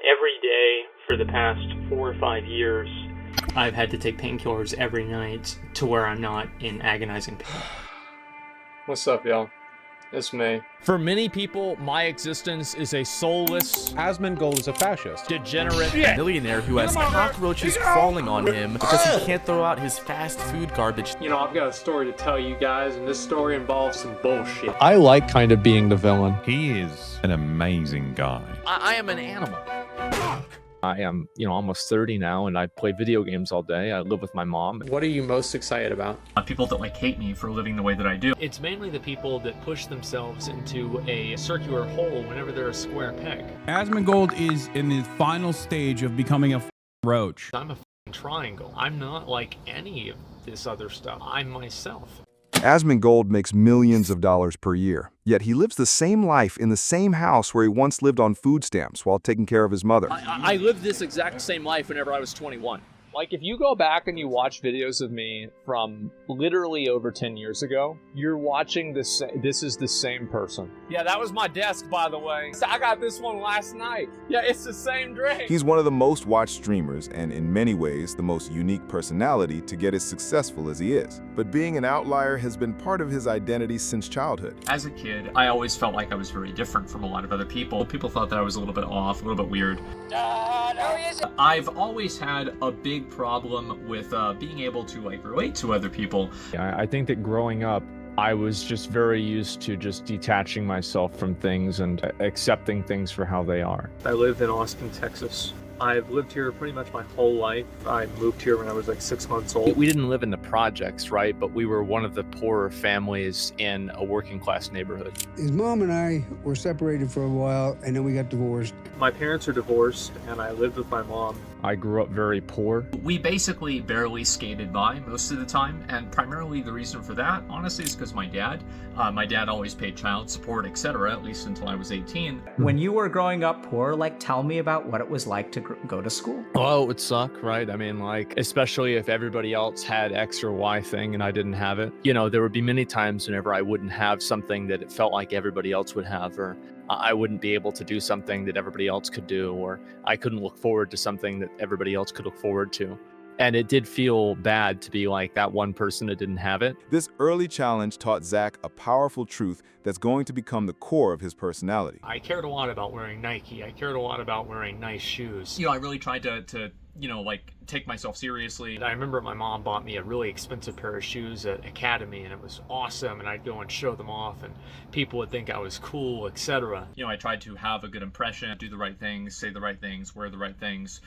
Every day for the past 4 or 5 years, I've had to take painkillers every night to where I'm not in agonizing pain. What's up, y'all? It's me. For many people, my existence is a soulless, Asmongold is a fascist, degenerate millionaire who has cockroaches crawling on him because he can't throw out his fast food garbage. You know, I've got a story to tell you guys, and this story involves some bullshit. I like kind of being the villain. He is an amazing guy. I am an animal. I am, almost 30 now, and I play video games all day. I live with my mom. What are you most excited about? People that hate me for living the way that I do. It's mainly the people that push themselves into a circular hole whenever they're a square peg. Asmongold is in the final stage of becoming a roach. I'm a triangle. I'm not like any of this other stuff. I'm myself. Asmongold makes millions of dollars per year, yet he lives the same life in the same house where he once lived on food stamps while taking care of his mother. I lived this exact same life whenever I was 21. Like, if you go back and you watch videos of me from literally over 10 years ago, you're watching this is the same person. Yeah, that was my desk, by the way. I got this one last night. Yeah, it's the same drink. He's one of the most watched streamers and in many ways the most unique personality to get as successful as he is. But being an outlier has been part of his identity since childhood. As a kid, I always felt like I was very different from a lot of other people. People thought that I was a little bit off, a little bit weird. I've always had a big problem with being able to relate to other people. I think that growing up, I was just very used to just detaching myself from things and accepting things for how they are. I live in Austin, Texas. I've lived here pretty much my whole life. I moved here when I was like 6 months old. We didn't live in the projects, right? But we were one of the poorer families in a working class neighborhood. His mom and I were separated for a while, and then we got divorced. My parents are divorced, and I lived with my mom. I grew up very poor. We basically barely skated by most of the time, and primarily the reason for that, honestly, is because my dad always paid child support, etc., at least until I was 18. When you were growing up poor, tell me about what it was like to go to school. Oh, it would suck, right? I mean, especially if everybody else had X or Y thing and I didn't have it. There would be many times whenever I wouldn't have something that it felt like everybody else would have, or I wouldn't be able to do something that everybody else could do, or I couldn't look forward to something that everybody else could look forward to. And it did feel bad to be like that one person that didn't have it. This early challenge taught Zach a powerful truth that's going to become the core of his personality. I cared a lot about wearing Nike. I cared a lot about wearing nice shoes. I really tried to take myself seriously. I remember my mom bought me a really expensive pair of shoes at Academy, and it was awesome, and I'd go and show them off, and people would think I was cool, etc. I tried to have a good impression, do the right things, say the right things, wear the right things,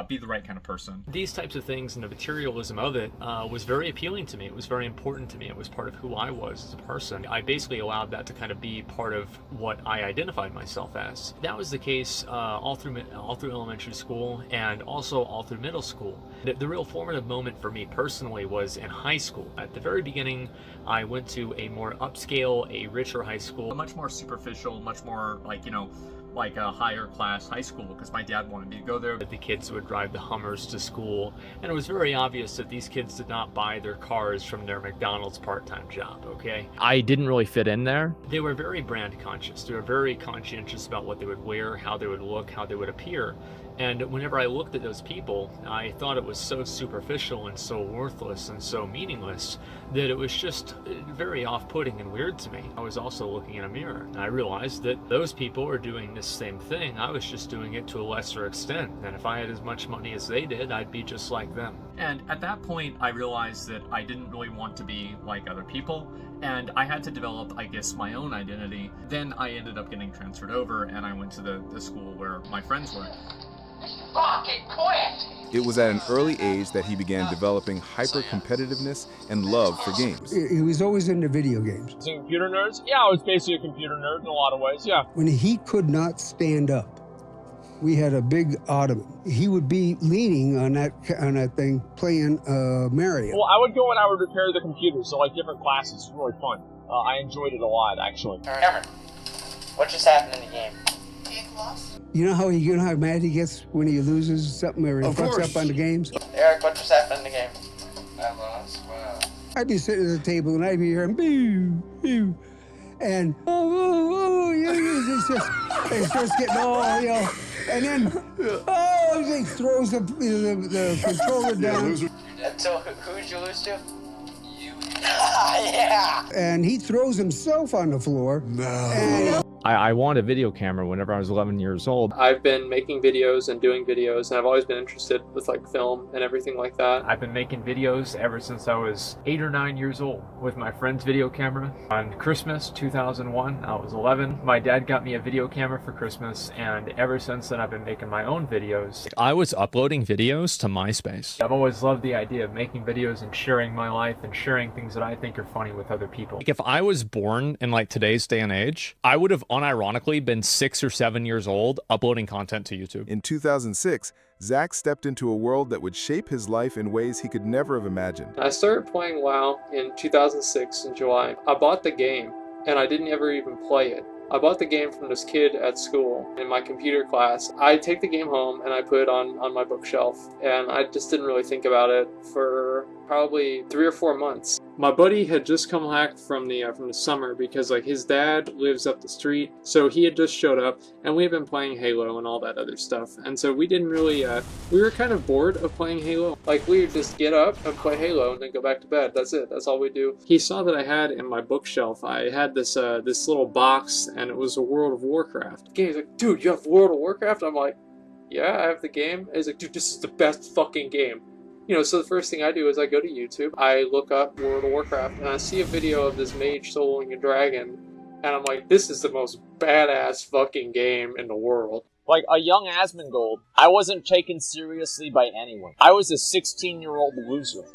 be the right kind of person. These types of things and the materialism of it was very appealing to me. It was very important to me. It was part of who I was as a person. I basically allowed that to kind of be part of what I identified myself as. That was the case all through elementary school and also all through middle school. The real formative moment for me personally was in high school. At the very beginning, I went to a more upscale, a richer high school. Much more superficial, much more like a higher class high school, because my dad wanted me to go there. The kids would drive the Hummers to school, and it was very obvious that these kids did not buy their cars from their McDonald's part-time job, okay? I didn't really fit in there. They were very brand conscious. They were very conscientious about what they would wear, how they would look, how they would appear. And whenever I looked at those people, I thought it was so superficial and so worthless and so meaningless that it was just very off-putting and weird to me. I was also looking in a mirror, and I realized that those people were doing this same thing. I was just doing it to a lesser extent, and if I had as much money as they did, I'd be just like them. And at that point, I realized that I didn't really want to be like other people, and I had to develop, I guess, my own identity. Then I ended up getting transferred over, and I went to the school where my friends were. Fucking quit! It was at an early age that he began developing hyper-competitiveness and love for games. He was always into video games. So computer nerds? Yeah, I was basically a computer nerd in a lot of ways, yeah. When he could not stand up, we had a big ottoman. He would be leaning on that thing, playing Mario. Well, I would go and I would repair the computer, so different classes. It was really fun. I enjoyed it a lot, actually. Cameron, what just happened in the game? You know how mad he gets when he loses something or he fucks up on the games? Eric, what just happened in the game? I lost. Wow. I'd be sitting at the table and I'd be hearing boo, boo, and it's just getting all, And then, oh, he throws the controller down. So who'd you lose to? You. Yeah. And he throws himself on the floor. No. I wanted a video camera whenever I was 11 years old. I've been making videos and doing videos, and I've always been interested with like film and everything like that. I've been making videos ever since I was 8 or 9 years old with my friend's video camera. On Christmas 2001, I was 11. My dad got me a video camera for Christmas, and ever since then I've been making my own videos. I was uploading videos to MySpace. I've always loved the idea of making videos and sharing my life and sharing things that I think are funny with other people. Like if I was born in like today's day and age, I would have unironically been 6 or 7 years old uploading content to YouTube. In 2006, Zach stepped into a world that would shape his life in ways he could never have imagined. I started playing WoW in 2006 in July. I bought the game, and I didn't ever even play it. I bought the game from this kid at school in my computer class. I take the game home and I put it on my bookshelf, and I just didn't really think about it for probably 3 or 4 months. My buddy had just come back from the summer because like his dad lives up the street, so he had just showed up, and we had been playing Halo and all that other stuff. And so we didn't really we were kind of bored of playing Halo. Like we would just get up and play Halo and then go back to bed. That's it. That's all we do. He saw that I had in my bookshelf, I had this little box, and it was a World of Warcraft game. He's like, dude, you have World of Warcraft? I'm like, yeah, I have the game. And he's like, dude, this is the best fucking game. You know, so the first thing I do is I go to YouTube, I look up World of Warcraft, and I see a video of this mage soloing a dragon, and I'm like, this is the most badass fucking game in the world. Like a young Asmongold, I wasn't taken seriously by anyone. I was a 16-year-old loser.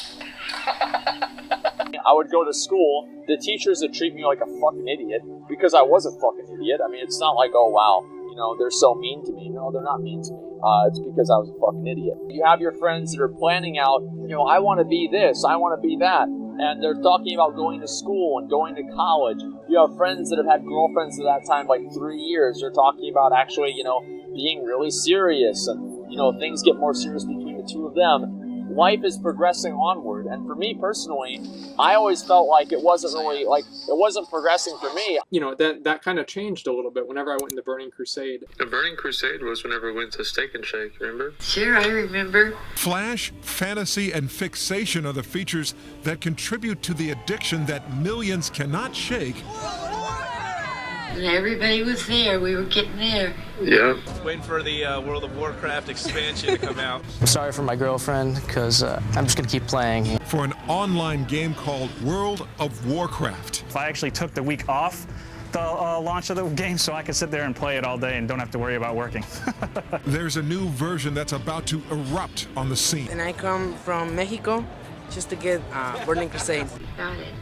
I would go to school, the teachers would treat me like a fucking idiot, because I was a fucking idiot. I mean, it's not like, oh wow, you know, they're so mean to me. No, they're not mean to me. It's because I was a fucking idiot. You have your friends that are planning out, you know, I want to be this, I want to be that. And they're talking about going to school and going to college. You have friends that have had girlfriends at that time, like 3 years. They're talking about actually, you know, being really serious. And, you know, things get more serious between the two of them. Life is progressing onward, and for me personally, I always felt like it wasn't really, like, it wasn't progressing for me. You know, that kind of changed a little bit whenever I went in the Burning Crusade. The Burning Crusade was whenever we went to Steak and Shake, remember? Sure, I remember. Flash, fantasy, and fixation are the features that contribute to the addiction that millions cannot shake. And everybody was there. We were getting there. Yeah. Waiting for the World of Warcraft expansion to come out. I'm sorry for my girlfriend, because I'm just going to keep playing. For an online game called World of Warcraft. I actually took the week off the launch of the game so I could sit there and play it all day and don't have to worry about working. There's a new version that's about to erupt on the scene. And I come from Mexico just to get Burning Crusade. Got it.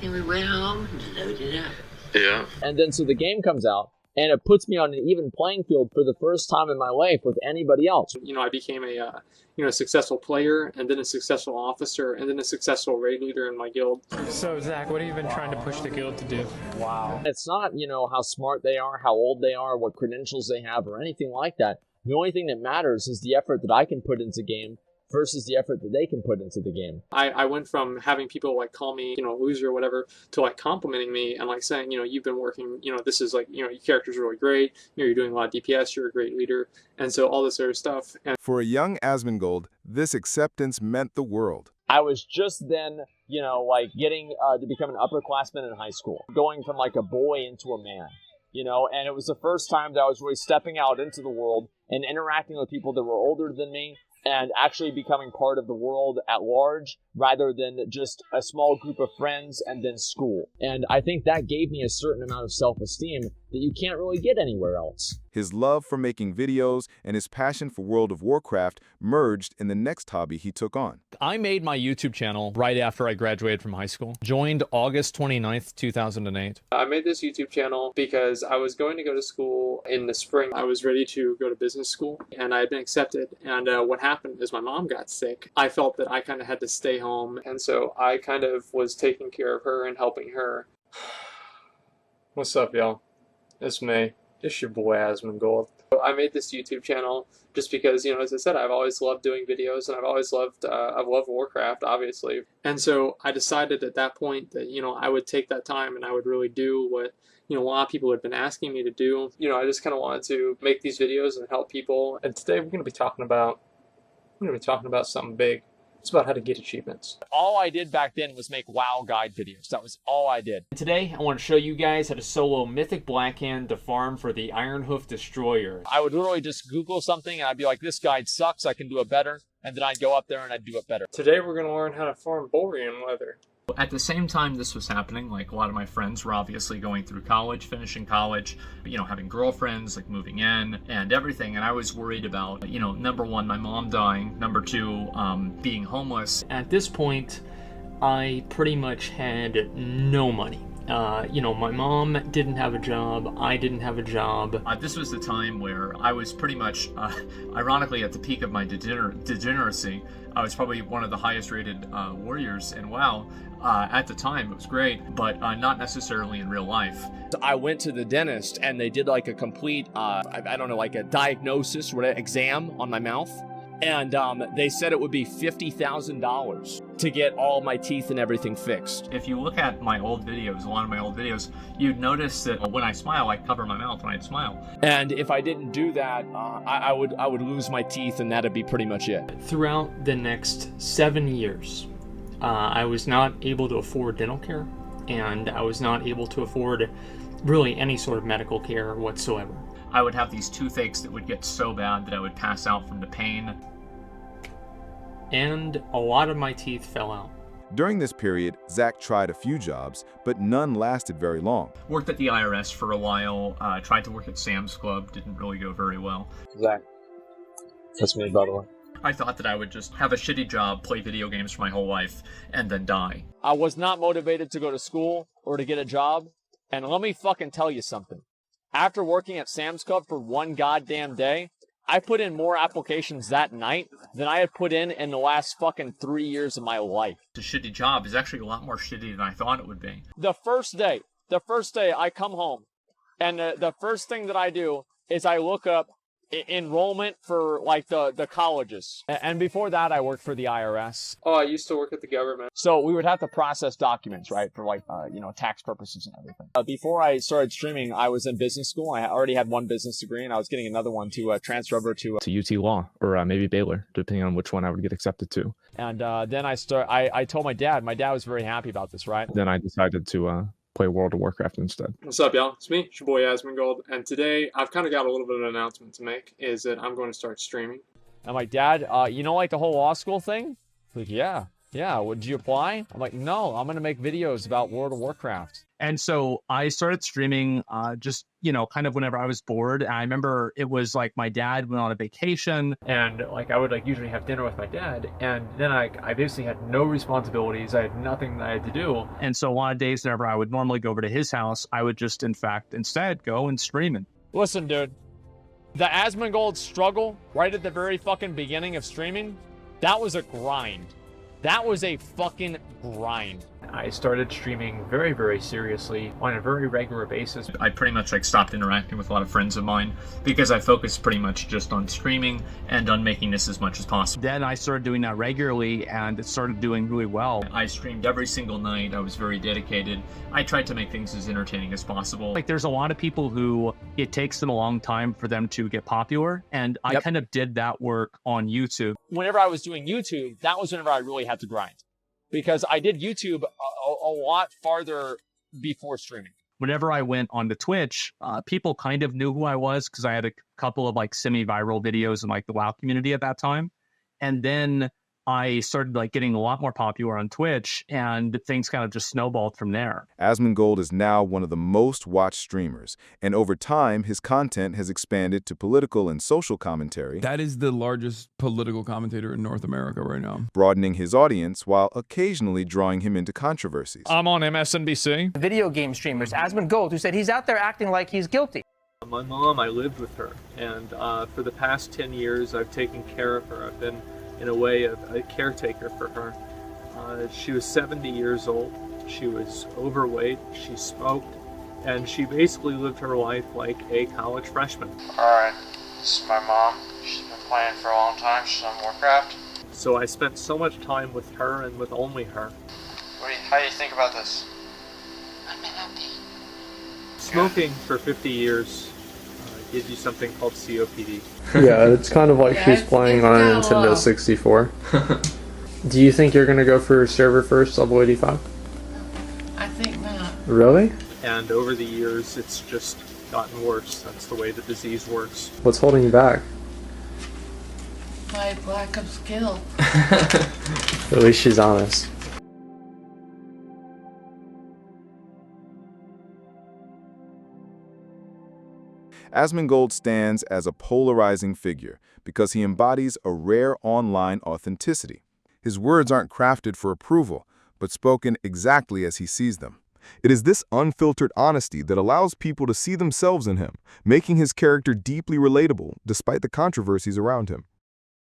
And we went home and loaded up. Yeah. And then so the game comes out, and it puts me on an even playing field for the first time in my life with anybody else. You know, I became a successful player, and then a successful officer, and then a successful raid leader in my guild. So Zach, what have you been trying to push the guild to do? Wow. It's not, you know, how smart they are, how old they are, what credentials they have, or anything like that. The only thing that matters is the effort that I can put into game versus the effort that they can put into the game. I went from having people like call me, you know, loser or whatever, to like complimenting me and like saying, you know, you've been working, you know, this is like, you know, your character's really great, you know, you're doing a lot of DPS, you're a great leader, and so all this other stuff. And for a young Asmongold, this acceptance meant the world. I was just then, you know, like getting to become an upperclassman in high school, going from like a boy into a man. You know, and it was the first time that I was really stepping out into the world and interacting with people that were older than me, and actually becoming part of the world at large rather than just a small group of friends and then school. And I think that gave me a certain amount of self-esteem that you can't really get anywhere else. His love for making videos and his passion for World of Warcraft merged in the next hobby he took on. I made my YouTube channel right after I graduated from high school. Joined August 29th, 2008. I made this YouTube channel because I was going to go to school in the spring. I was ready to go to business school, and I had been accepted. And what happened is my mom got sick. I felt that I kind of had to stay home, and so I kind of was taking care of her and helping her. What's up, y'all? It's me. It's your boy Asmongold. I made this YouTube channel just because, you know, as I said, I've always loved doing videos, and I've loved Warcraft, obviously. And so I decided at that point that, you know, I would take that time and I would really do what, you know, a lot of people had been asking me to do. You know, I just kind of wanted to make these videos and help people. And today we're going to be talking about something big. It's about how to get achievements. All I did back then was make WoW guide videos. That was all I did. Today, I want to show you guys how to solo Mythic Blackhand to farm for the Ironhoof Destroyer. I would literally just Google something and I'd be like, this guide sucks, I can do it better. And then I'd go up there and I'd do it better. Today we're going to learn how to farm Borean leather. At the same time this was happening, like a lot of my friends were obviously going through college, finishing college, you know, having girlfriends, like moving in and everything. And I was worried about, you know, number one, my mom dying, number two, being homeless. At this point, I pretty much had no money. You know, my mom didn't have a job, I didn't have a job. This was the time where I was pretty much, ironically, at the peak of my degeneracy. I was probably one of the highest rated warriors in WoW. At the time, it was great, but not necessarily in real life. I went to the dentist and they did like a complete, I don't know, like a diagnosis or an exam on my mouth. And they said it would be $50,000 to get all my teeth and everything fixed. If you look at my old videos, a lot of my old videos, you'd notice that when I smile, I cover my mouth when I smile. And if I didn't do that, I would lose my teeth, and that'd be pretty much it. Throughout the next 7 years, I was not able to afford dental care, and I was not able to afford really any sort of medical care whatsoever. I would have these toothaches that would get so bad that I would pass out from the pain. And a lot of my teeth fell out. During this period, Zach tried a few jobs, but none lasted very long. Worked at the IRS for a while, tried to work at Sam's Club, didn't really go very well. Zach, that's me, by the way. I thought that I would just have a shitty job, play video games for my whole life, and then die. I was not motivated to go to school or to get a job, and let me fucking tell you something. After working at Sam's Club for one goddamn day, I put in more applications that night than I had put in the last fucking 3 years of my life. The shitty job is actually a lot more shitty than I thought it would be. The first day I come home, and the first thing that I do is I look up enrollment for like the colleges. And before that, I worked for the IRS. Oh, I used to work at the government. So we would have to process documents, right, for like, you know, tax purposes and everything. Before I started streaming, I was in business school. I already had one business degree, and I was getting another one to transfer over to UT Law, or maybe Baylor, depending on which one I would get accepted to. And then I told my dad. My dad was very happy about this, right? Then I decided to play World of Warcraft instead. What's up, y'all? It's me, it's your boy Asmongold, and today I've kind of got a little bit of an announcement to make, is that I'm going to start streaming. I'm like, Dad, you know, like the whole law school thing? He's like, yeah. Did you apply? I'm like, no, I'm going to make videos about World of Warcraft. And so I started streaming just, you know, kind of whenever I was bored. And I remember it was like my dad went on a vacation, and like I would like usually have dinner with my dad, and then I basically had no responsibilities. I had nothing that I had to do. And so a lot of days whenever I would normally go over to his house, I would just instead go and stream it. Listen, dude, the Asmongold struggle right at the very fucking beginning of streaming, that was a grind. That was a fucking grind. I started streaming very, very seriously on a very regular basis. I pretty much like stopped interacting with a lot of friends of mine because I focused pretty much just on streaming and on making this as much as possible. Then I started doing that regularly, and it started doing really well. I streamed every single night. I was very dedicated. I tried to make things as entertaining as possible. Like there's a lot of people who it takes them a long time for them to get popular, and I kind of did that work on YouTube. Whenever I was doing YouTube, that was whenever I really had to grind. Because I did YouTube a lot farther before streaming. Whenever I went onto Twitch, people kind of knew who I was because I had a couple of like semi-viral videos in like the WoW community at that time. And then I started like getting a lot more popular on Twitch, and things kind of just snowballed from there. Asmongold is now one of the most watched streamers, and over time, his content has expanded to political and social commentary. That is the largest political commentator in North America right now. Broadening his audience while occasionally drawing him into controversies. I'm on MSNBC. Video game streamers, Asmongold, who said he's out there acting like he's guilty. My mom, I lived with her, and for the past 10 years, I've taken care of her. I've been, in a way, a caretaker for her. She was 70 years old. She was overweight. She smoked, and she basically lived her life like a college freshman. Alright, This is my mom. She's been playing for a long time. She's on Warcraft. So I spent so much time with her and with only her. How do you think about this? Smoking for 50 years gives you something called COPD. Yeah, it's kind of like she's playing on a Nintendo 64. Do you think you're gonna go for server first, level 85? I think not. Really? And over the years, it's just gotten worse. That's the way the disease works. What's holding you back? My lack of skill. At least she's honest. Asmongold stands as a polarizing figure because he embodies a rare online authenticity. His words aren't crafted for approval, but spoken exactly as he sees them. It is this unfiltered honesty that allows people to see themselves in him, making his character deeply relatable despite the controversies around him.